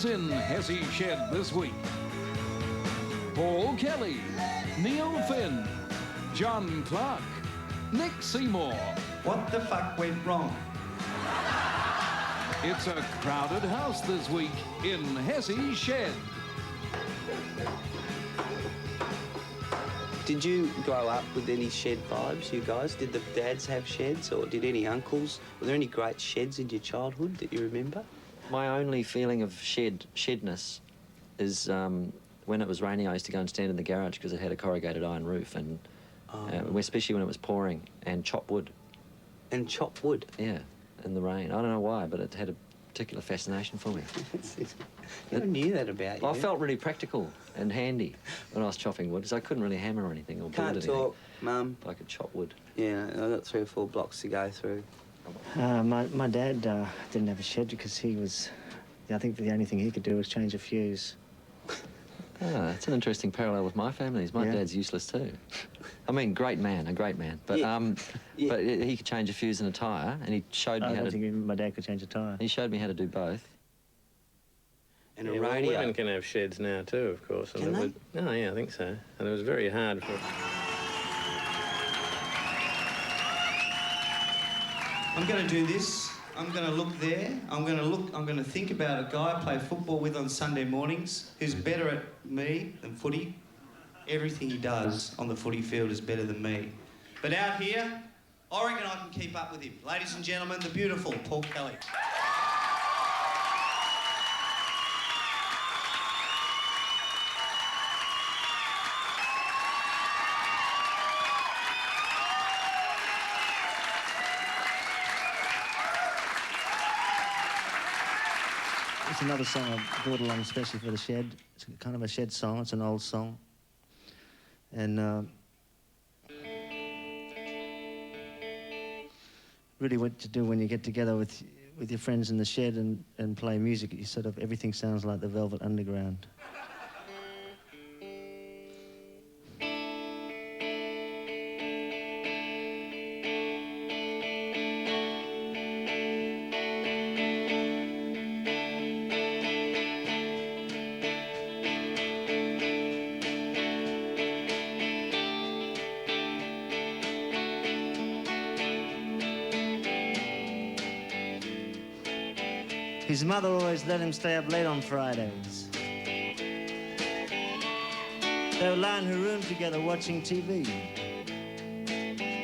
in Hesse Shed this week. Paul Kelly, Neil Finn, John Clark, Nick Seymour. What the fuck went wrong? It's a crowded house this week in Hesse Shed. Did you grow up with any shed vibes, you guys? Did the dads have sheds, or did any uncles? Were there any great sheds in your childhood that you remember? My only feeling of shedness is when it was raining, I used to go and stand in the garage because it had a corrugated iron roof, and especially when it was pouring, and chop wood. And chop wood? Yeah, in the rain. I don't know why, but it had a particular fascination for me. I knew that about you. I felt really practical and handy when I was chopping wood, because I couldn't really hammer or anything or build Can't anything. talk, Mum. But I could chop wood. Yeah, I've got 3 or 4 blocks to go through. My dad didn't have a shed because he was... I think the only thing he could do was change a fuse. That's an interesting parallel with my family. My dad's useless too. I mean, a great man, but but he could change a fuse and a tyre, and he showed me how to... I don't think even my dad could change a tyre. He showed me how to do both. And a well, radio. women can have sheds now too, of course. And Can they? Oh, yeah, I think so. And it was very hard for... I'm going to do this. I'm going to look there. I'm going to think about a guy I play football with on Sunday mornings who's better at me than footy. Everything he does on the footy field is better than me. But out here, I reckon I can keep up with him. Ladies and gentlemen, the beautiful Paul Kelly. It's another song I brought along especially for the shed. It's kind of a shed song. It's an old song. And really what to do when you get together with your friends in the shed and play music, you sort of, everything sounds like the Velvet Underground. His mother always let him stay up late on Fridays. They would lie in her room together watching TV.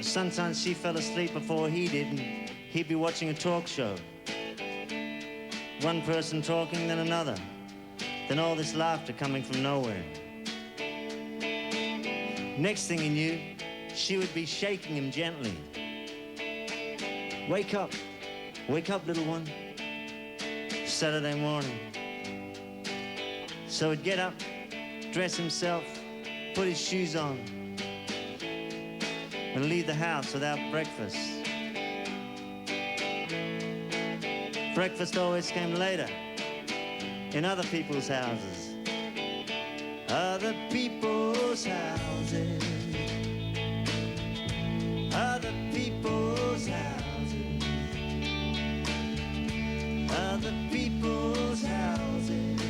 Sometimes she fell asleep before he did, and he'd be watching a talk show. One person talking, then another. Then all this laughter coming from nowhere. Next thing he knew, she would be shaking him gently. Wake up, little one. Saturday morning. So he'd get up, dress himself, put his shoes on, and leave the house without breakfast. Breakfast always came later, in other people's houses. Other people's houses. Other people's houses. Other people's houses.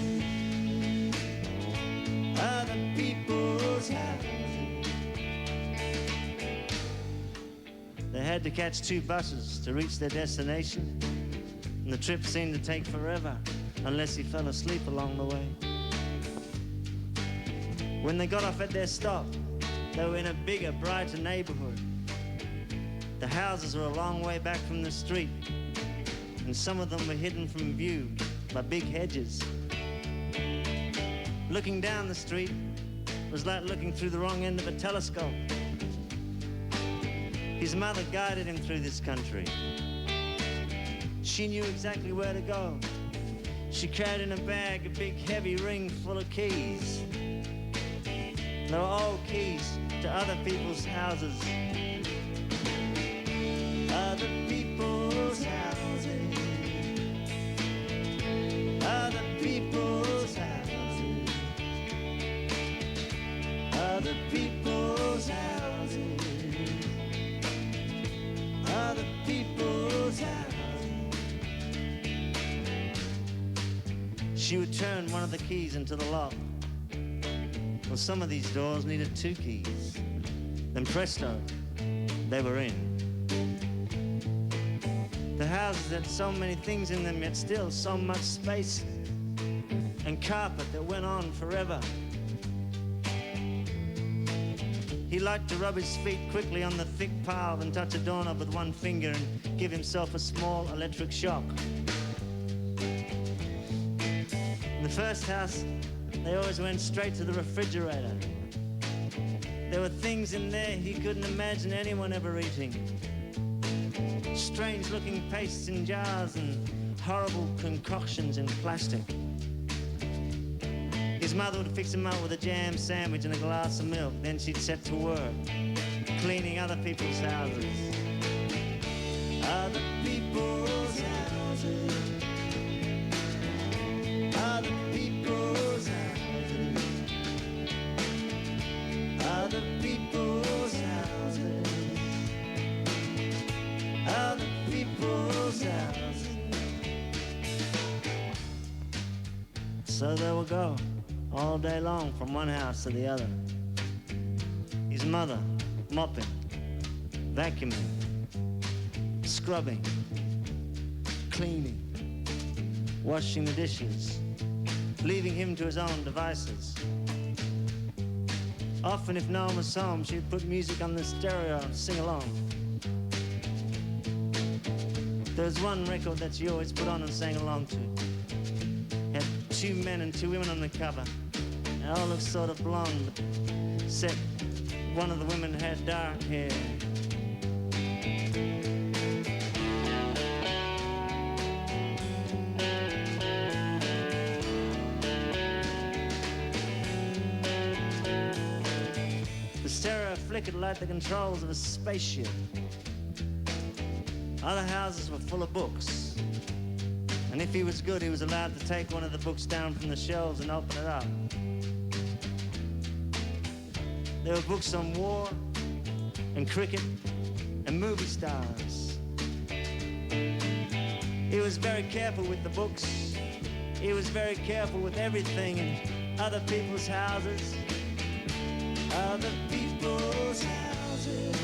Other people's houses. They had to catch 2 buses to reach their destination, and the trip seemed to take forever unless he fell asleep along the way. When they got off at their stop, they were in a bigger, brighter neighborhood. The houses were a long way back from the street, and some of them were hidden from view by big hedges. Looking down the street was like looking through the wrong end of a telescope. His mother guided him through this country. She knew exactly where to go. She carried in a bag a big heavy ring full of keys. They were all keys to other people's houses. Other people's houses. Other people's houses. Other people's houses. Other people's houses. She She would turn one of the keys into the lock. Well, some of these doors needed 2 keys. Then presto, they were in. The houses had so many things in them, yet still so much space and carpet that went on forever. He liked to rub his feet quickly on the thick pile, then touch a doorknob with one finger and give himself a small electric shock. In the first house, they always went straight to the refrigerator. There were things in there he couldn't imagine anyone ever eating. Strange-looking pastes in jars and horrible concoctions in plastic. His mother would fix him up with a jam sandwich and a glass of milk. Then she'd set to work, cleaning other people's houses. Other people's houses. Other people's houses. Other people's houses. Other people's houses. So they would go all day long from one house to the other. His mother mopping, vacuuming, scrubbing, cleaning, washing the dishes, leaving him to his own devices. Often, if no one was home, she'd put music on the stereo and sing along. There was one record that she always put on and sang along to. Had 2 men and 2 women on the cover. They all looked sort of blonde, except one of the women had dark hair. The stereo flickered like the controls of a spaceship. Other houses were full of books. And if he was good, he was allowed to take one of the books down from the shelves and open it up. There were books on war and cricket and movie stars. He was very careful with the books. He was very careful with everything in other people's houses. Other people's houses.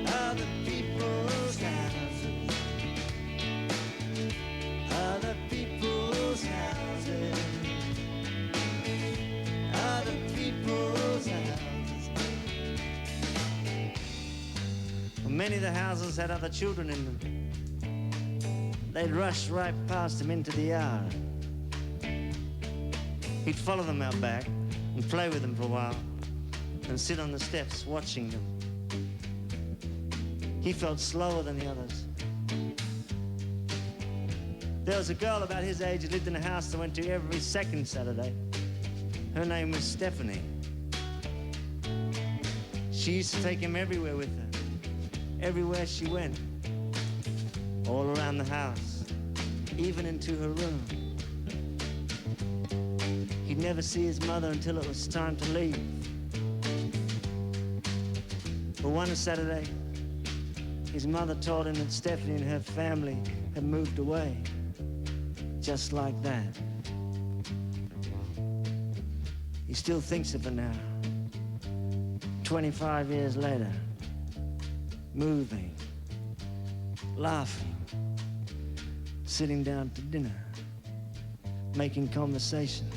Other people's houses. Other people's houses. Other people's houses. Well, many of the houses had other children in them. They'd rush right past him into the yard. He'd follow them out back and play with them for a while and sit on the steps watching them. He felt slower than the others. There was a girl about his age who lived in a house that went to every second Saturday. Her name was Stephanie. She used to take him everywhere with her, everywhere she went, all around the house, even into her room. He'd never see his mother until it was time to leave. But one Saturday, his mother told him that Stephanie and her family had moved away, just like that. He still thinks of her now, 25 years later, moving, laughing, sitting down to dinner, making conversation,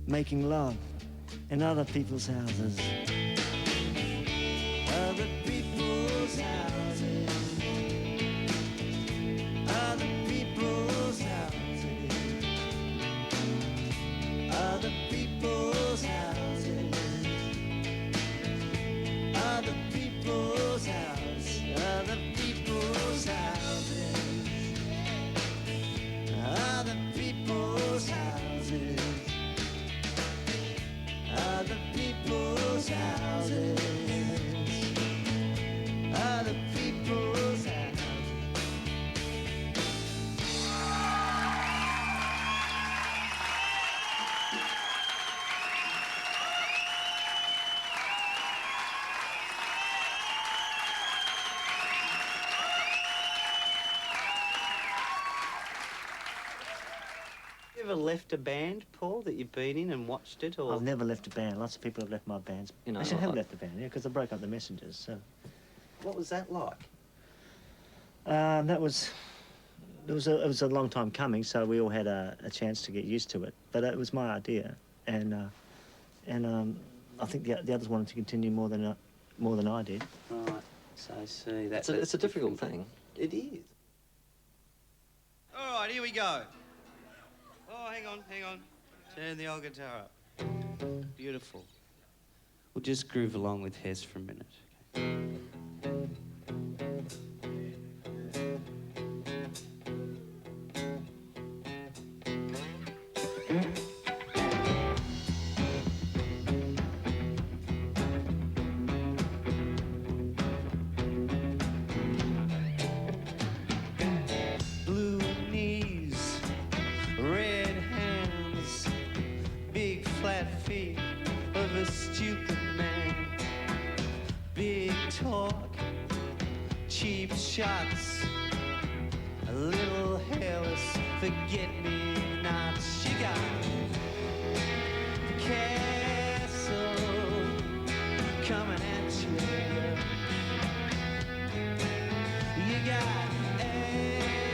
making love in other people's houses. Other people's houses. Other people's houses. Other people's houses. Other people's houses. Other people's houses. Other people's houses. Other people's houses. Other Ever left a band, Paul, that you've been in and watched it, or? I've never left a band. Lots of people have left my bands. You know, Actually, I have left the band, yeah, because I broke up the Messengers. So What was that like? that was. It was a long time coming, so we all had a chance to get used to it. But it was my idea, and I think the others wanted to continue more than I did. Right. So I see. It's a difficult thing. It is. All right, here we go. Oh, hang on. Turn the old guitar up. Beautiful. We'll just groove along with Hez for a minute. Okay. Blue knees, red hands, big flat feet of a stupid man. Big talk, cheap shots, a little hairless forget-me-nots. She got the castle coming at you. You got asshole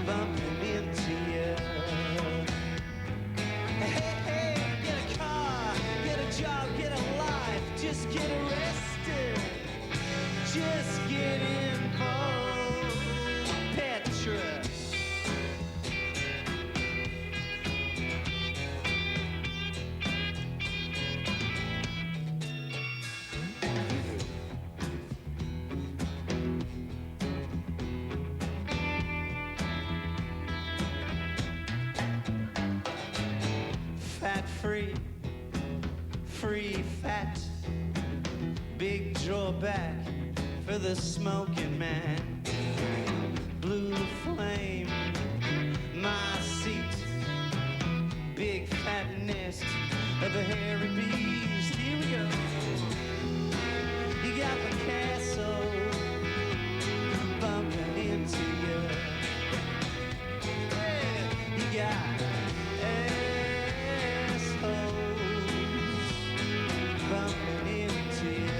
bumping into you. Hey, get a car, get a job, get a life, just get arrested, just get involved. Petra. Fat free, free fat, big drawback for the smoking man. Blue flame, my seat, big fat nest of a hairy beast. Here we go. You got the castle bumping into you. Yeah, you got bumping into you.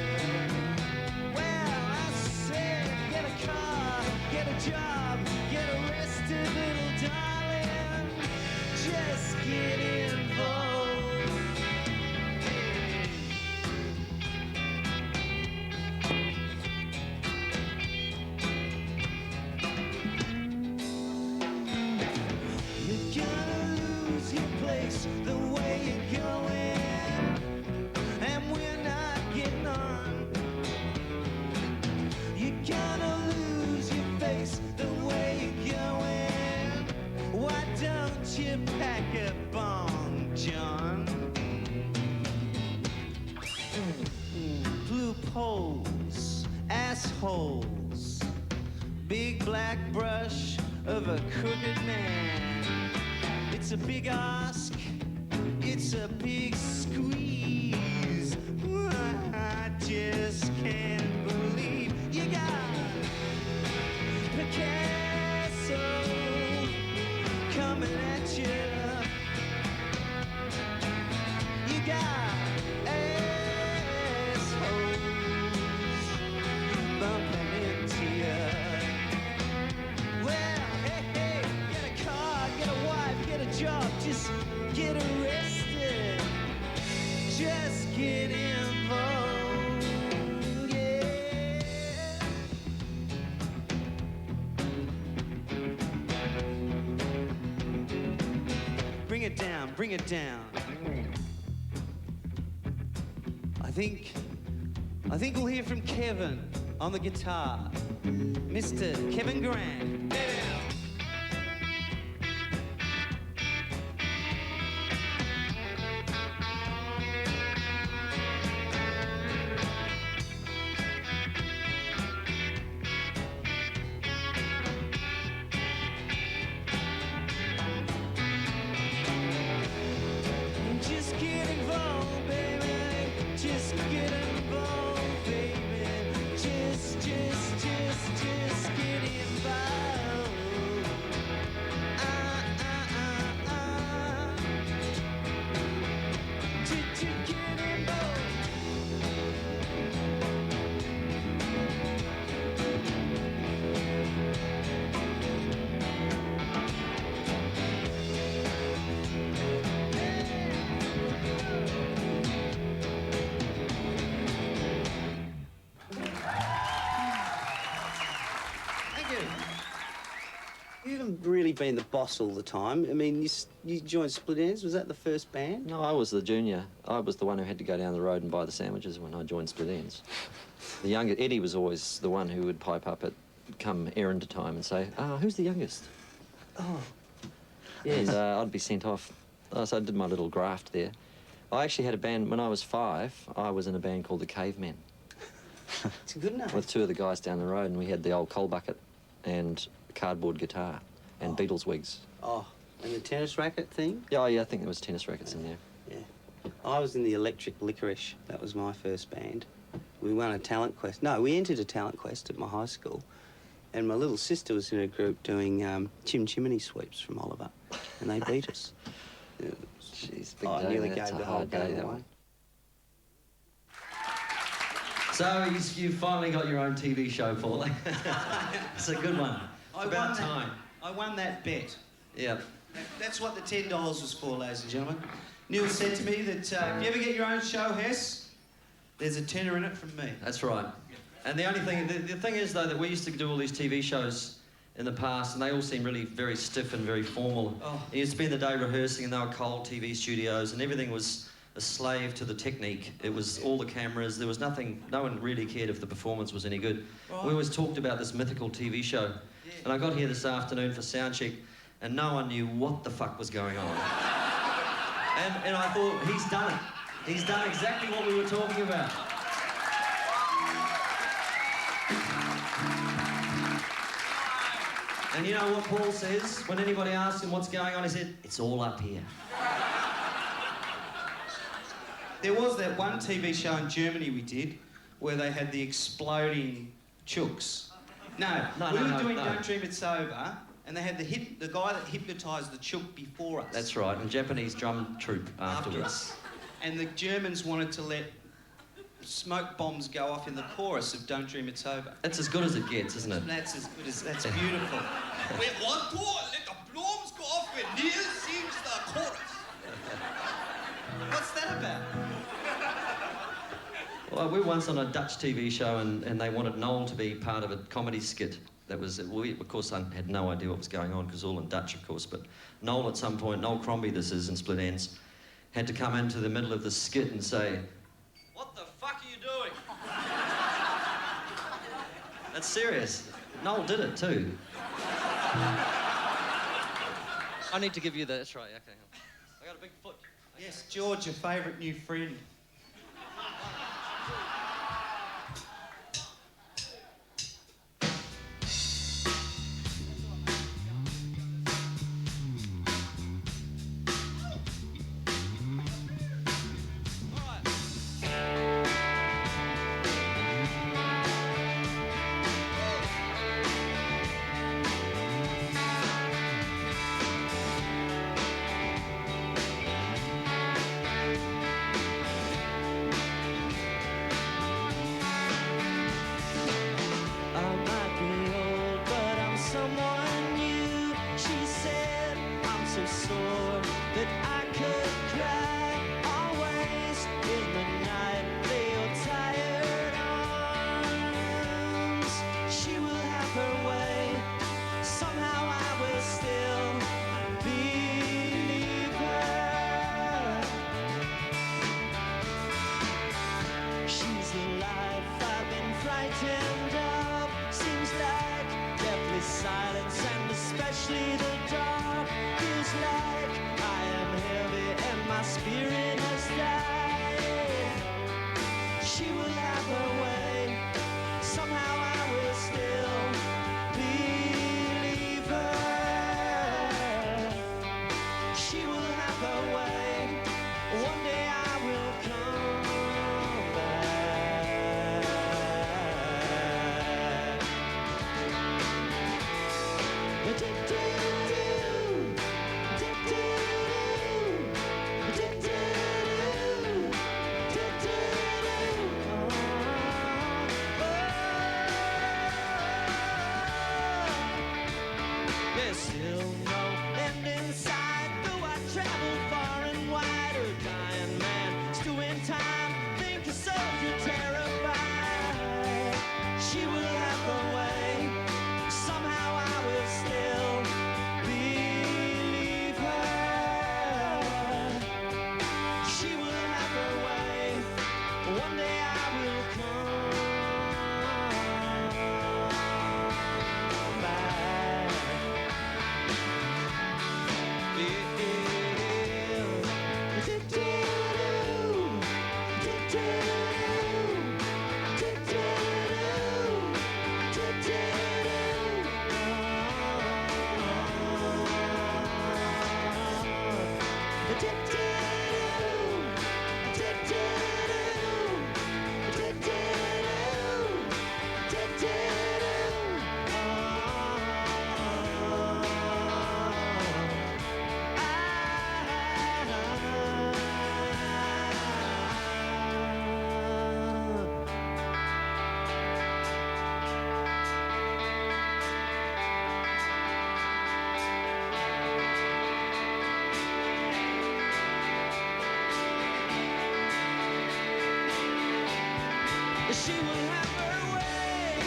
Well, I said, get a car, get a job, get arrested, little darling. Just get involved. You're gonna lose your place the way you're going, and we're not getting on. You're gonna lose your face the way you're going. Why don't you pack a bomb, John? Blue poles, assholes, big black brush of a crooked man. It's a big ask, it's a big squeeze. I just can't believe you got Picasso coming at you. You got assholes bumping into you. Well, hey, get a car, get a wife, get a job, just get arrested, just get involved, yeah. Bring it down, bring it down. I think we'll hear from Kevin on the guitar. Mr. Kevin Grant. Just get involved, baby. Just get involved, baby. Just get involved. really been the boss all the time. I mean, you joined Split Enz. Was that the first band? No, I was the junior. I was the one who had to go down the road and buy the sandwiches when I joined Split Enz. The younger Eddie was always the one who would pipe up at come errand time and say, who's the youngest? Oh. And I'd be sent off. So I did my little graft there. I actually had a band, when I was 5, I was in a band called the Cavemen. It's a good name. With 2 of the guys down the road, and we had the old coal bucket and cardboard guitar and Beatles wigs. Oh, and the tennis racket thing? Yeah, I think there was tennis rackets in there. Yeah. I was in the Electric Licorice. That was my first band. We won a talent quest. No, we entered a talent quest at my high school. And my little sister was in a group doing chimney sweeps from Oliver. And they beat us. Jeez, big I day. nearly That's gave a the whole hard day, game that away. one. So you've finally got your own TV show, Paul. It's a good one. It's about time. I won that bet. Yeah. That's what the $10 was for, ladies and gentlemen. Neil said to me that if you ever get your own show, Hess, there's a tenner in it from me. That's right. And the only thing, the thing is though, that we used to do all these TV shows in the past, and they all seem really very stiff and very formal. Oh. And you'd spend the day rehearsing, and they were cold TV studios, and everything was a slave to the technique. It was all the cameras. There was nothing. No one really cared if the performance was any good. Right. We always talked about this mythical TV show, and I got here this afternoon for sound check, and no one knew what the fuck was going on. and I thought, he's done it. He's done exactly what we were talking about. And you know what Paul says? When anybody asks him what's going on, he said, it's all up here. There was that one TV show in Germany we did where they had the exploding chooks. We were doing Don't Dream It's Over, and they had the guy that hypnotised the chook before us. That's right, and Japanese drum troupe afterwards. And the Germans wanted to let smoke bombs go off in the chorus of Don't Dream It's Over. That's as good as it gets, isn't it? That's as good as... That's beautiful. We want to let the bombs go off when Neil sings the chorus. What's that about? Well, we were once on a Dutch TV show, and they wanted Noel to be part of a comedy skit. That was, we, of course, I had no idea what was going on, because all in Dutch, of course, but Noel at some point, Noel Crombie this is in Split Enz, had to come into the middle of the skit and say, "What the fuck are you doing?" That's serious. Noel did it too. I need to give you the, that's right, okay. I got a big foot. Yes, George, your favourite new friend. Especially the dark feels like I am heavy and my spirit She will have her way.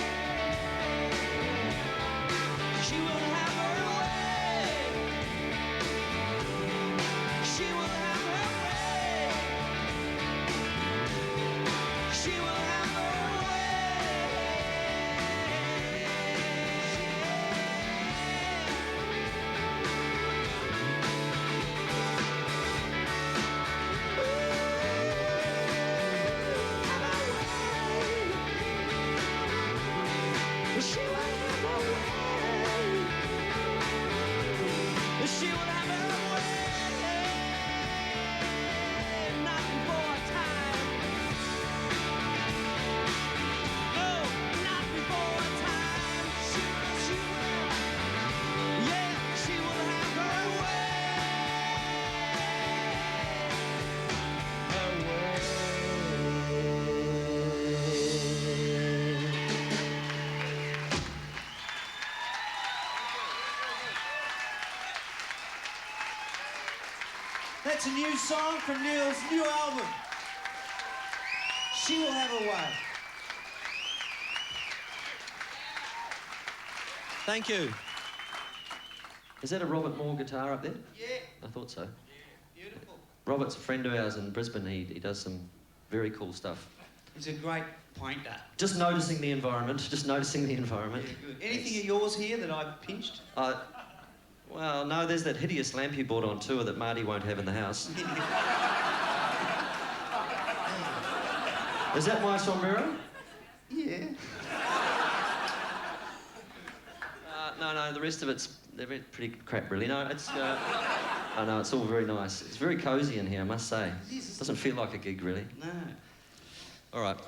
She will have her way. She will have her way. She will have her way. She will have her way. She will have her way. Not before time. No, not before time. She will. Yeah, she will have her way. Her way. That's a new song from Neil's new album. She will have her way. Thank you. Is that a Robert Moore guitar up there? Yeah. I thought so. Beautiful. Robert's a friend of ours in Brisbane. He does some very cool stuff. He's a great painter. Just noticing the environment. Just noticing the environment. Yeah, good. Anything of yours here that I've pinched? Well, no, there's that hideous lamp you bought on tour that Marty won't have in the house. Is that my sombrero? Yeah. No, the rest of they're pretty crap, really. No, it's it's all very nice. It's very cosy in here, I must say. It is. Doesn't feel like a gig, really. No. All right.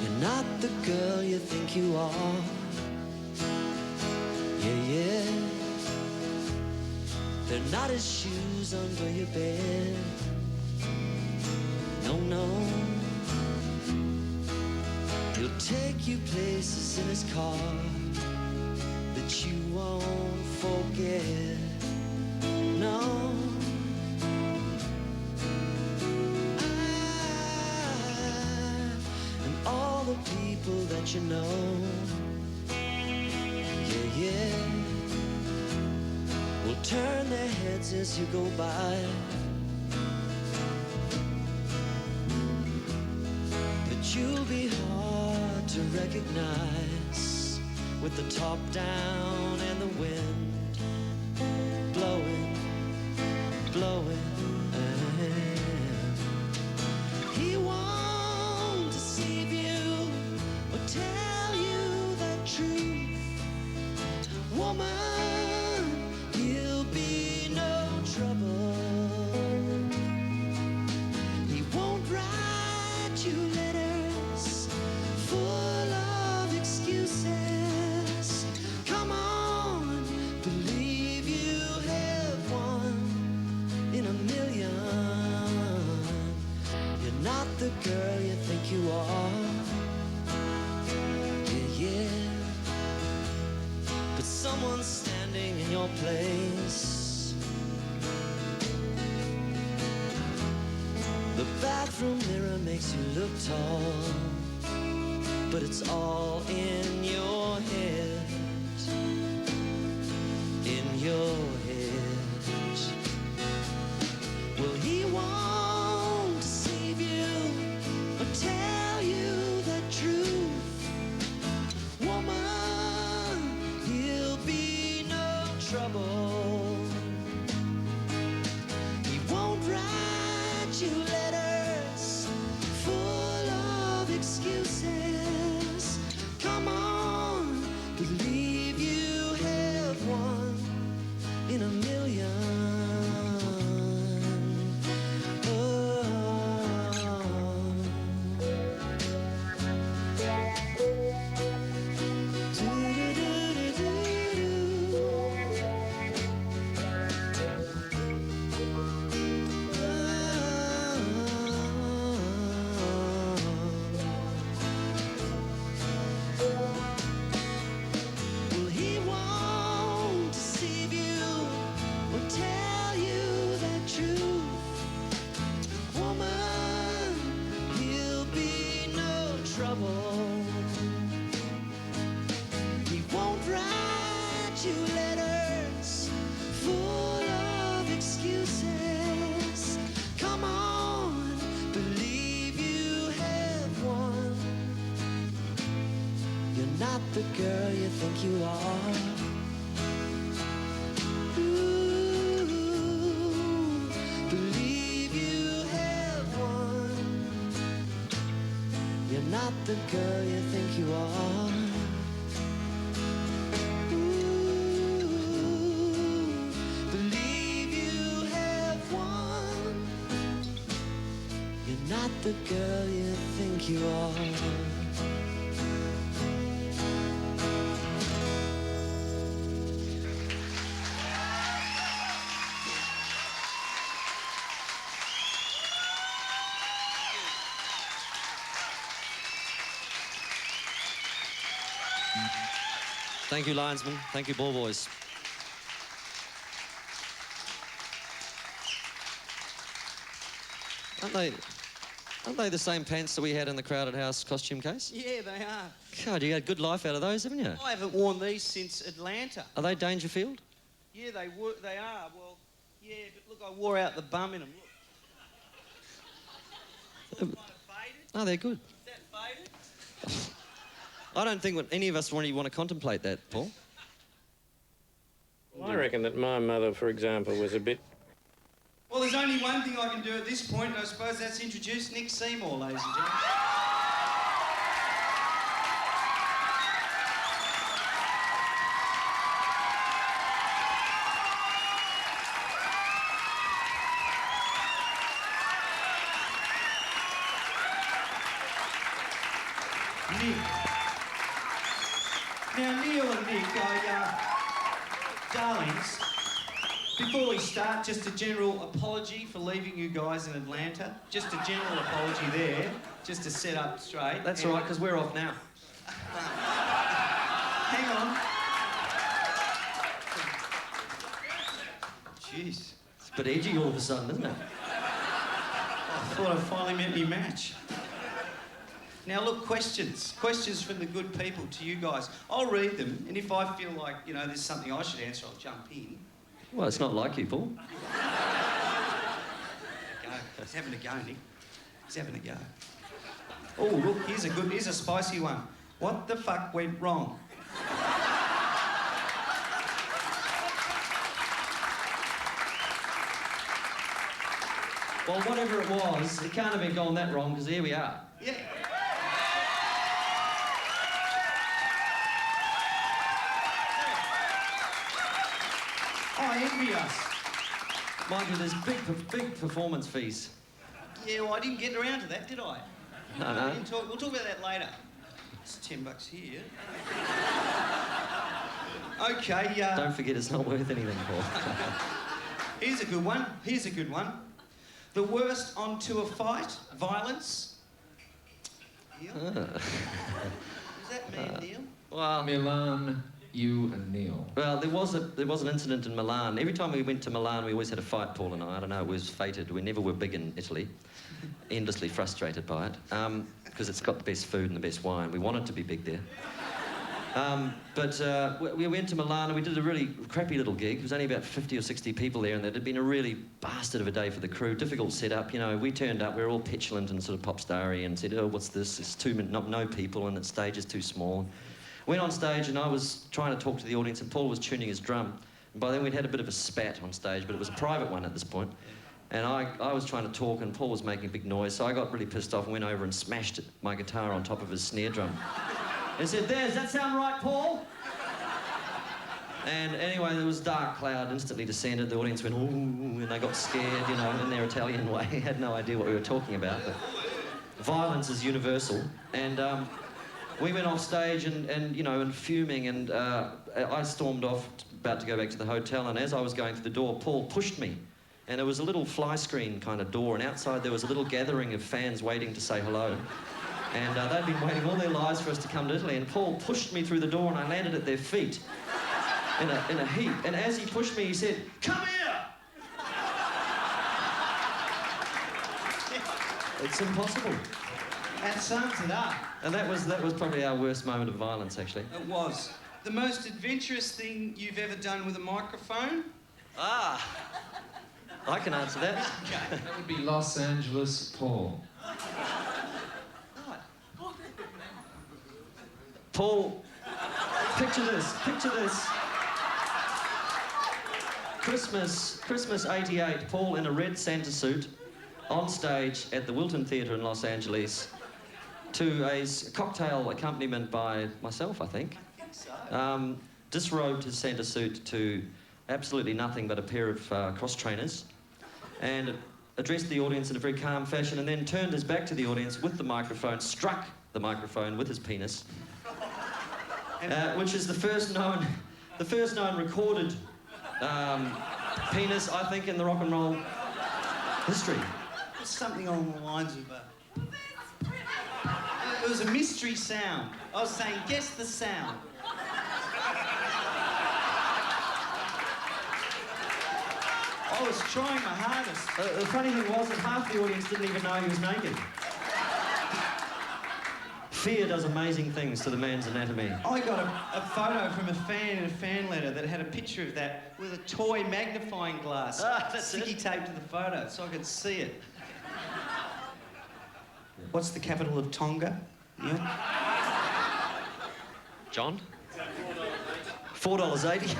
You're not the girl you think you are. Yeah. They're not his shoes under your bed. No. He'll take you places in his car that you won't forget. No. And all the people that you know. Yeah. Will turn their heads as you go by. But you'll be hard to recognize with the top down and the wind blowing. He won't deceive you or tell you the truth. Woman, he'll be no trouble. He won't write you letters full of excuses. Come on, believe you have one in a million. You're not the girl you think you are. Yeah. But someone's standing in your place. The bathroom mirror makes you look tall, but it's all in your head. In your head. Well, he won't deceive you or tell you the truth. Woman, he'll be no trouble. He won't write you letters full of excuses. Come on. You're not the girl you think you are. Ooh, believe you have won. You're not the girl you think you are. Ooh, believe you have won. You're not the girl you think you are. Thank you, linesman. Thank you, ball boys. Aren't they the same pants that we had in the Crowded House costume case? Yeah, they are. God, you had good life out of those, haven't you? I haven't worn these since Atlanta. Are they Dangerfield? Yeah, they are. Well, yeah, but look, I wore out the bum in them. Look. Kind of faded. Oh, they're good. Is that faded? I don't think any of us really want to contemplate that, Paul. I reckon that my mother, for example, was a bit... Well, there's only one thing I can do at this point, and I suppose that's introduce Nick Seymour, ladies and gentlemen. Nick. Now, Neil and Nick, darlings, before we start, just a general apology for leaving you guys in Atlanta. Just a general apology there, just to set up straight. That's all right, because we're off now. Hang on. Jeez. It's a bit edgy all of a sudden, isn't it? I thought I finally met me match. Now, look, questions. Questions from the good people to you guys. I'll read them, and if I feel like, you know, there's something I should answer, I'll jump in. Well, it's not like you, Paul. Go. He's having a go, Nick. He's having a go. Oh, look, here's a spicy one. What the fuck went wrong? Well, whatever it was, it can't have been gone that wrong, because here we are. Yeah. Oh, envy us. Mind you, there's big performance fees. Yeah, well, I didn't get around to that, did I? No. We'll talk about that later. It's $10 here. Okay, Don't forget it's not worth anything, Paul. Here's a good one. The worst on tour fight, violence. Neil? Does that mean Neil? Well, Milan, you and Neil. well, there was an incident in Milan. Every time we went to Milan, we always had a fight, Paul and I. I don't know, it was fated. We never were big in Italy. Endlessly frustrated by it. Because it's got the best food and the best wine. We wanted to be big there. But we went to Milan and we did a really crappy little gig. There was only about 50 or 60 people there, and it had been a really bastard of a day for the crew. Difficult setup, you know. We turned up, we were all petulant and sort of pop starry and said, oh, what's this? It's no people and the stage is too small. Went on stage and I was trying to talk to the audience and Paul was tuning his drum. And by then we'd had a bit of a spat on stage, but it was a private one at this point. And I was trying to talk and Paul was making a big noise, so I got really pissed off and went over and smashed my guitar on top of his snare drum. And said, there, does that sound right, Paul? And anyway, there was a dark cloud instantly descended. The audience went, ooh, and they got scared, you know, in their Italian way. Had no idea what we were talking about, but violence is universal. And we went off stage and you know, and fuming, and I stormed off, about to go back to the hotel, and as I was going through the door, Paul pushed me. And it was a little fly screen kind of door, and outside there was a little gathering of fans waiting to say hello. And they'd been waiting all their lives for us to come to Italy, and Paul pushed me through the door and I landed at their feet in a heap. And as he pushed me, he said, come here! It's impossible. That sums it up. And that was probably our worst moment of violence, actually. It was. The most adventurous thing you've ever done with a microphone? Ah! I can answer that. Okay. That would be Los Angeles Paul. Paul, picture this. Christmas '88, Paul in a red Santa suit, on stage at the Wilton Theatre in Los Angeles, to a cocktail accompaniment by myself, I think. Disrobed his Santa suit to absolutely nothing but a pair of cross trainers, and addressed the audience in a very calm fashion, and then turned his back to the audience with the microphone, struck the microphone with his penis, which is the first known recorded penis, I think, in the rock and roll history. It's something along the lines of it was a mystery sound. I was saying, guess the sound. I was trying my hardest. The funny thing was that half the audience didn't even know he was naked. Fear does amazing things to the man's anatomy. I got a photo from a fan in a fan letter that had a picture of that with a toy magnifying glass sticky taped to the photo so I could see it. What's the capital of Tonga? Yeah. John? $4.80.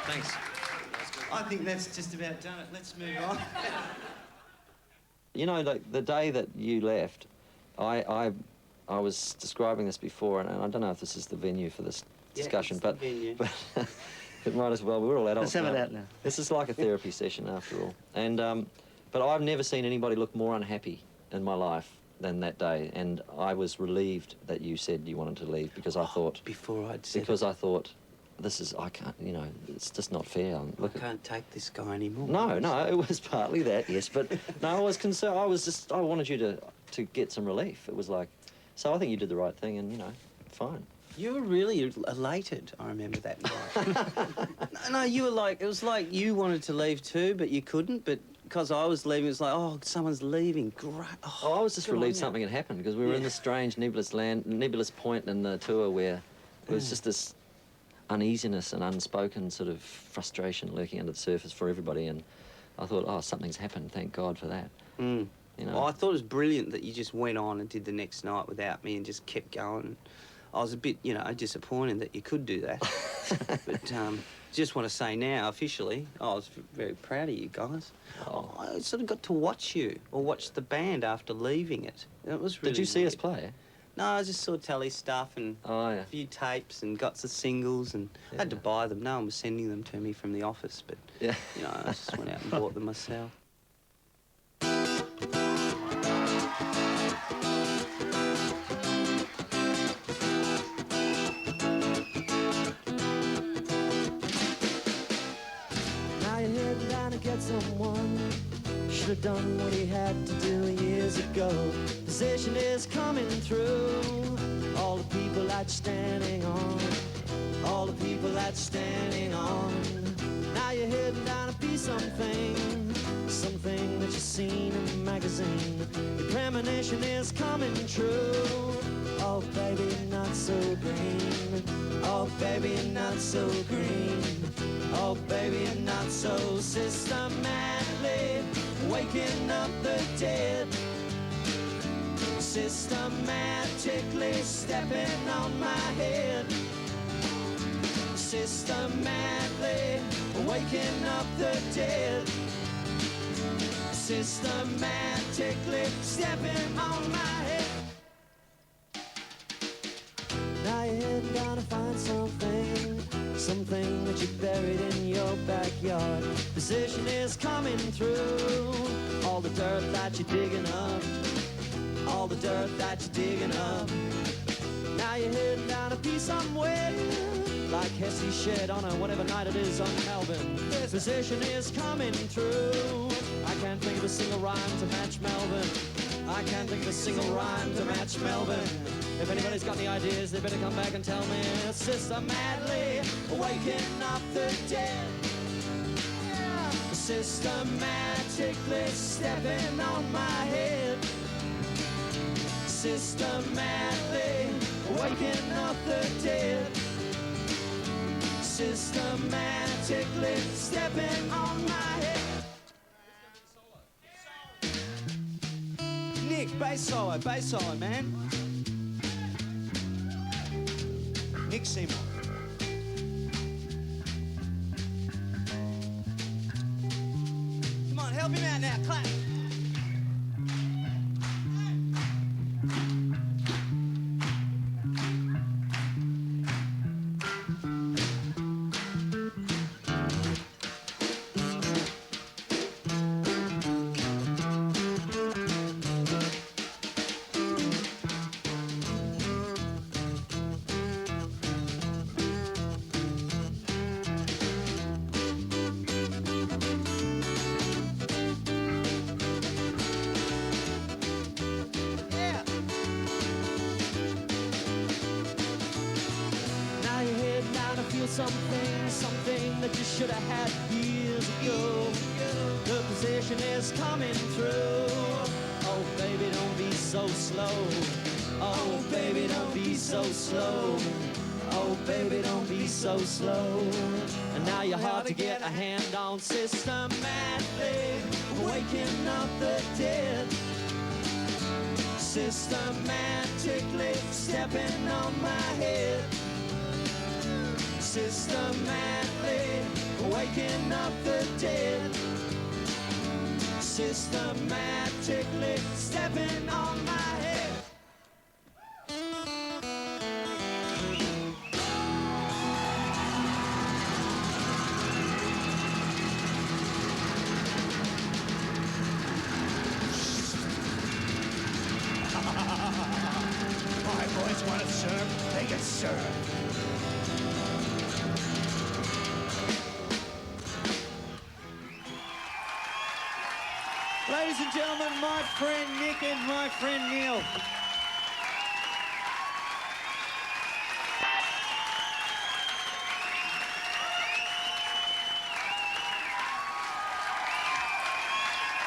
Thanks. I think that's just about done it. Let's move on. You know, like the day that you left, I was describing this before, and I don't know if this is the venue for this discussion, but it might as well. We're all adults. Let's have it out now. This is like a therapy session after all. And but I've never seen anybody look more unhappy in my life than that day, and I was relieved that you said you wanted to leave because I thought I thought. This is, I can't, you know, it's just not fair. I can't take this guy anymore. No, it was partly that, yes, but no, I was concerned. I wanted you to get some relief. It was like, so I think you did the right thing, and, you know, fine. You were really elated, I remember that night. No, you were like, it was like you wanted to leave too, but you couldn't, but because I was leaving, it was like, oh, someone's leaving, great. Oh, I was just relieved something had happened, because we were in this strange nebulous point in the tour where it was just this uneasiness and unspoken sort of frustration lurking under the surface for everybody, and I thought, oh, something's happened, thank God for that. You know? Well, I thought it was brilliant that you just went on and did the next night without me and just kept going. I was a bit, you know, disappointed that you could do that. But just want to say now, officially, I was very proud of you guys. Oh. I sort of got to watch you, or watch the band after leaving it. It was really Did you see weird. us play? No, I just saw telly stuff and a few tapes and got the singles, and I had to buy them. No one was sending them to me from the office, but, you know, I just went out and bought them myself. Now you're heading down to get someone. Should have done what he had to do years ago. Position is coming through. All the people that you're standing on. All the people that you're standing on. Now you're heading down to be something. Something that you've seen in the magazine. Your premonition is coming true. Oh baby, not so green. Oh baby, not so green. Oh baby, not so systematically waking up the dead. Systematically stepping on my head. Systematically waking up the dead. Systematically stepping on my head. Now you're heading down to find something. Something that you buried in your backyard. Position is coming through. All the dirt that you're digging up. All the dirt that you're digging up. Now you're heading down to be somewhere. Like Hesse shed on a whatever night it is on Melbourne. Position is coming through. I can't think of a single rhyme to match Melbourne. I can't think of a single rhyme to match Melbourne. If anybody's got any ideas, they better come back and tell me. Systematically waking up the dead. Systematically stepping on my head. Systematically waking up the dead. systematically stepping on my head. Nick, bass solo, man. Nick Seymour. Come on, help him out now, clap. Something that you should have had years ago. The possession is coming through. Oh, baby, don't be so slow. Oh, baby, don't be so slow. Oh, baby, don't be so slow. And now you're hard to get a hand on, systematically waking up the dead. Systematically stepping on my head. Systematically waking up the dead. Systematically stepping on my head. My boys want to serve, they get served. Ladies and gentlemen, my friend Nick and my friend Neil.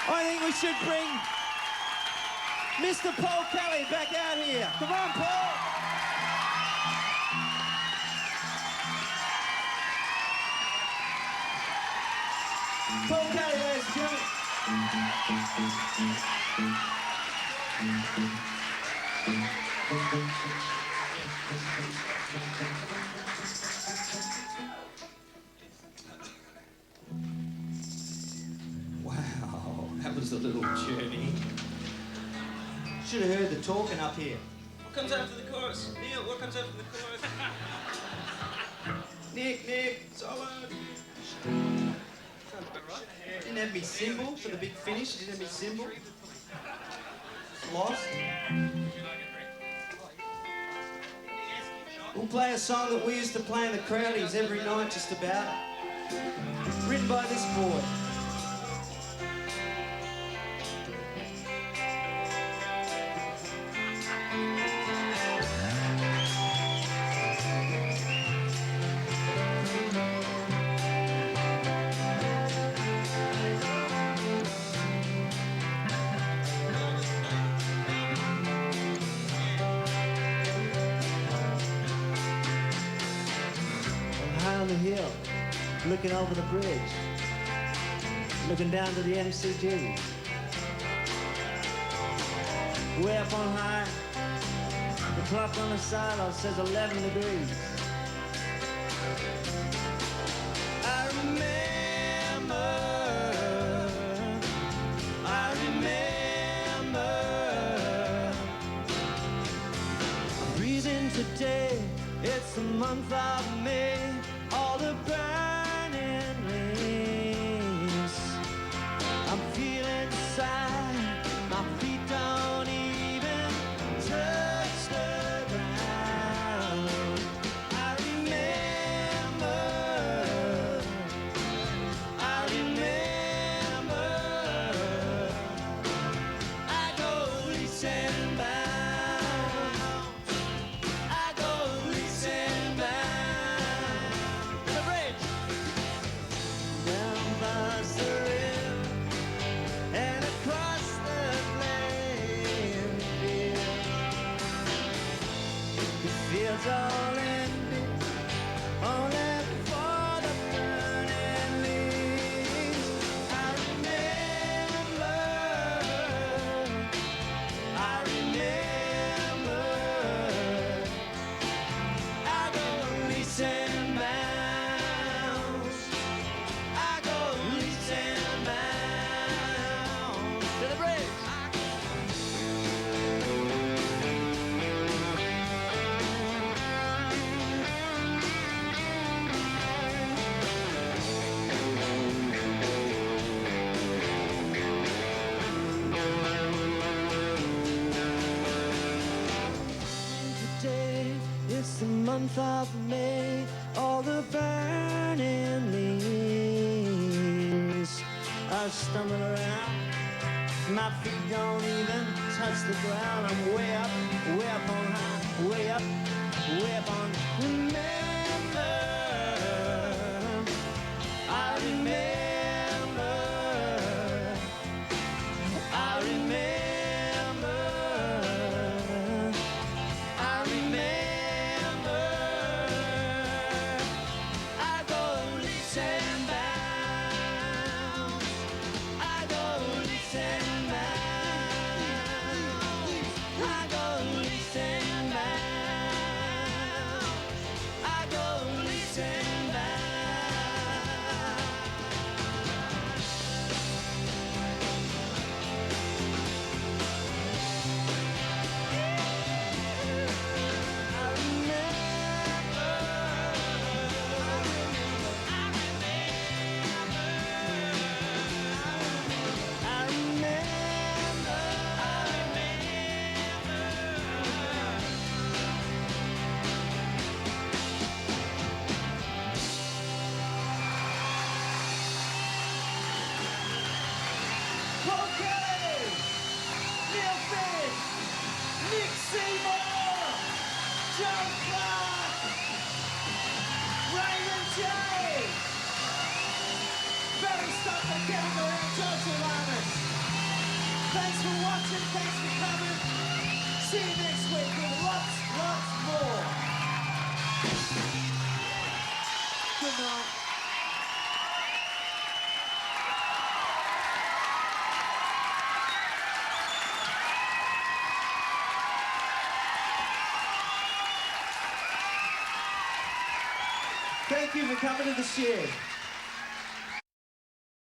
I think we should bring Mr. Paul Kelly back out here. Come on, Paul. Paul Kelly, ladies and gentlemen. Wow, that was a little journey. Should have heard the talking up here. What comes after the chorus? Neil, what comes after the chorus? Nick, solo. Didn't have me cymbal for the big finish. Didn't have me cymbal. Lost. We'll play a song that we used to play in the Crowdies every night, just about. Written by this boy. Hill, looking over the bridge, looking down to the MCG. Way up on high, the clock on the silo says 11 degrees. I remember I'm breathing today, it's the month of May. All the burning leaves, I'm feeling sad, my feet don't even touch the ground. I remember I go leaps and bounds, I go leaps and bounds. It's all ended, only for month of May, all the burning leaves. I stumble around, my feet don't even touch the ground. I'm way up on high, way up on. Remember, I remember, I remember, I remember. I go leaps and bounds, I go leaps and bounds, I go leaps and bounds, I go leaps and bounds. Neil Finn, Nick Seymour, John Clark, Raymond J, Barry Stockman, Kevin Durant, George Alanis. Thanks for watching, thanks for coming. See you next week with lots more. Good night. Thank you for coming to the shed.